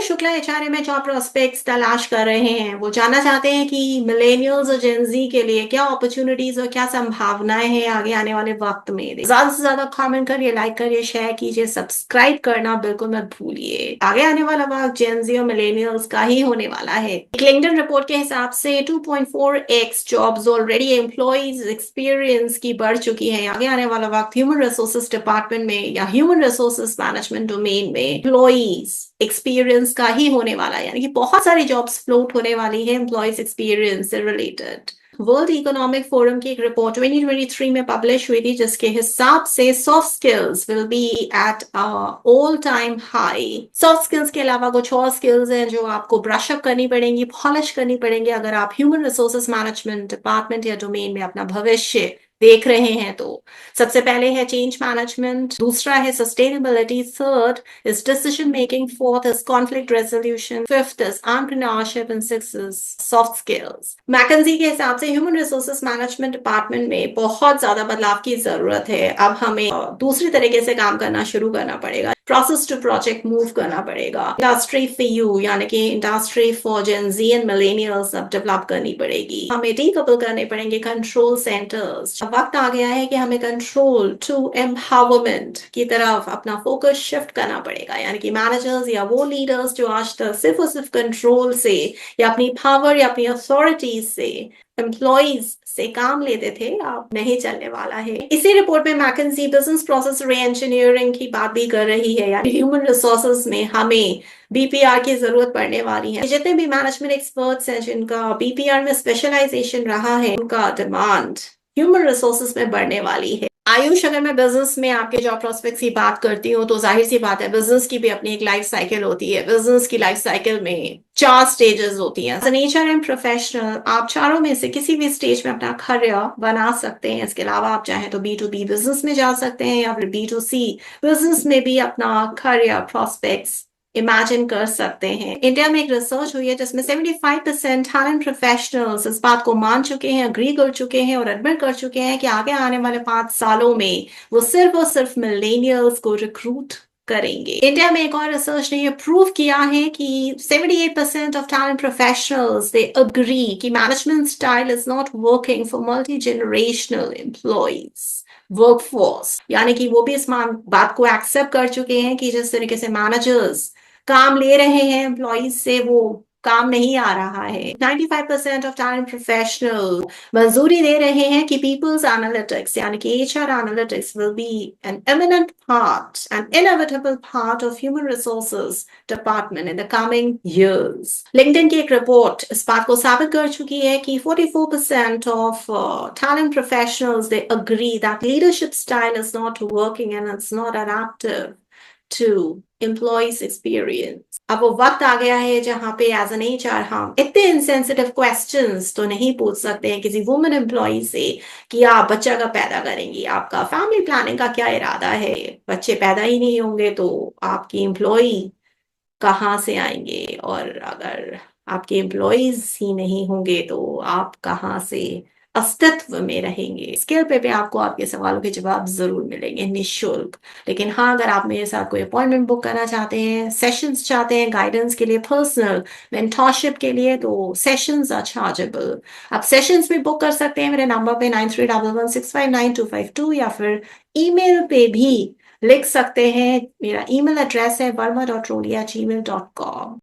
Shukla HRA में job prospects तलाश कर रहे हैं। वो जानना चाहते हैं कि मिलेनियल्स और जेनजी के लिए क्या अपॉर्चुनिटीज और क्या संभावनाएं हैं आगे आने वाले वक्त में। ज्यादा से ज्यादा कमेंट करिए, लाइक करिए, शेयर कीजिए, सब्सक्राइब करना बिल्कुल मत भूलिए। आगे आने वाला वक्त जेनजी और मिलेनियल्स का ही होने वाला है। एक लिंक्डइन रिपोर्ट के हिसाब से 2.4x jobs already employees experience की बढ़ चुकी है। आगे आने वाला वक्त ह्यूमन रिसोर्सेज डिपार्टमेंट में या ह्यूमन रिसोर्सेज मैनेजमेंट डोमेन में एम्प्लॉयज एक्सपीरियंस का ही होने वाला है, यानी कि बहुत सारी जॉब्स फ्लोट होने वाली है एम्प्लॉयज एक्सपीरियंस से रिलेटेड। वर्ल्ड इकोनॉमिक फोरम की एक रिपोर्ट 2023 में पब्लिश हुई थी, जिसके हिसाब से soft skills will be at all time high. Soft skills के अलावा कुछ और स्किल्स हैं जो आपको ब्रश अप करनी पड़ेंगी, पॉलिश करनी पड़ेंगी अगर आप ह्यूमन रिसोर्सेज मैनेजमेंट डिपार्टमेंट या डोमेन में अपना भविष्य देख रहे हैं तो। सबसे पहले है चेंज मैनेजमेंट, दूसरा है sustainability, third is decision making, fourth is conflict resolution, fifth is entrepreneurship, and sixth is soft skills. McKinsey के हिसाब से ह्यूमन रिसोर्सेज मैनेजमेंट डिपार्टमेंट में बहुत ज्यादा बदलाव की जरूरत है। अब हमें दूसरी तरीके से काम करना शुरू करना पड़ेगा, प्रोसेस टू प्रोजेक्ट मूव करना पड़ेगा। इंडस्ट्री फॉर यू यानी कि industry for Gen Z and millennials अब डेवलप करनी पड़ेगी। हमें डीकपल करने पड़ेंगे कंट्रोल सेंटर्स। वक्त आ गया है कि हमें कंट्रोल टू एम्पावरमेंट की तरफ अपना फोकस शिफ्ट करना पड़ेगा, यानी कि मैनेजर्स या वो लीडर्स जो आज तक सिर्फ और सिर्फ कंट्रोल से या अपनी पावर या अपनी अथॉरिटीज से एम्प्लॉयज से काम लेते थे, अब नहीं चलने वाला है। इसी रिपोर्ट में McKinsey business process reengineering की बात भी कर रही है, यानी ह्यूमन रिसोर्सेज में हमें बीपीआर की जरूरत पड़ने वाली है। जितने भी मैनेजमेंट एक्सपर्ट्स हैं जिनका बीपीआर में स्पेशलाइजेशन रहा है, उनका डिमांड ह्यूमन रिसोर्सेज में बढ़ने वाली है। आयुष, अगर मैं बिजनेस में आपके जॉब प्रोस्पेक्ट्स की बात करती हूँ तो जाहिर सी बात है बिजनेस की भी अपनी एक लाइफ साइकिल होती है। बिजनेस की लाइफ साइकिल में 4 स्टेजेस होती हैं। नेचर एंड प्रोफेशनल, आप चारों में से किसी भी स्टेज में अपना करियर बना सकते हैं। इसके अलावा आप चाहें तो बी टू बी बिजनेस में जा सकते हैं या फिर बी टू सी बिजनेस में भी अपना करियर प्रोस्पेक्ट्स इमेजिन कर सकते हैं। इंडिया में एक रिसर्च हुई है जिसमें 75% टैलेंट प्रोफेशनल्स इस बात को मान चुके हैं, अग्री कर चुके हैं और एडमिट कर चुके हैं कि आगे आने वाले 5 सालों में वो सिर्फ और सिर्फ मिलेनियल्स को रिक्रूट करेंगे। इंडिया में एक और रिसर्च ने ये प्रूव किया है कि 78% of talent professionals they agree कि management style is not working for multi generational employees workforce, यानी कि वो भी इस बात को एक्सेप्ट कर चुके हैं कि जिस तरीके से मैनेजर्स काम ले रहे हैं एम्प्लॉयज से, वो काम नहीं आ रहा है। 95% ऑफ टैलेंट प्रोफेशनल मंजूरी दे रहे हैं कि पीपल्स एनालिटिक्स यानी कि HR analytics will be an eminent part, N inevitable part of human resources department in the coming years. LinkedIn की एक रिपोर्ट इस बात को साबित कर चुकी है कि 44% of talent professionals they agree that leadership style is not working and it's not adaptive to employees experience। अब वो वक्त आ गया है जहां पे एज एन एचआर हम इतने इनसेंसिटिव क्वेश्चंस तो नहीं पूछ सकते हैं किसी वुमेन एम्प्लॉय से कि आप बच्चा कब पैदा करेंगी, आपका फैमिली प्लानिंग का क्या इरादा है। बच्चे पैदा ही नहीं होंगे तो आपकी एम्प्लॉय कहाँ से आएंगे, और अगर आपके एम्प्लॉयज ही नहीं होंगे तो आप कहाँ से अस्तित्व में रहेंगे। स्किल पे आपको आपके सवालों के जवाब जरूर मिलेंगे निःशुल्क। लेकिन हाँ, अगर आप मेरे साथ कोई अपॉइंटमेंट बुक करना चाहते हैं, सेशंस चाहते हैं गाइडेंस के लिए, पर्सनल मेंटोरशिप के लिए, तो सेशंस आर चार्जेबल। आप सेशंस भी बुक कर सकते हैं मेरे नंबर पे 9311659252, या फिर ईमेल पे भी लिख सकते हैं। मेरा ईमेल एड्रेस है verma.roli@gmail.com।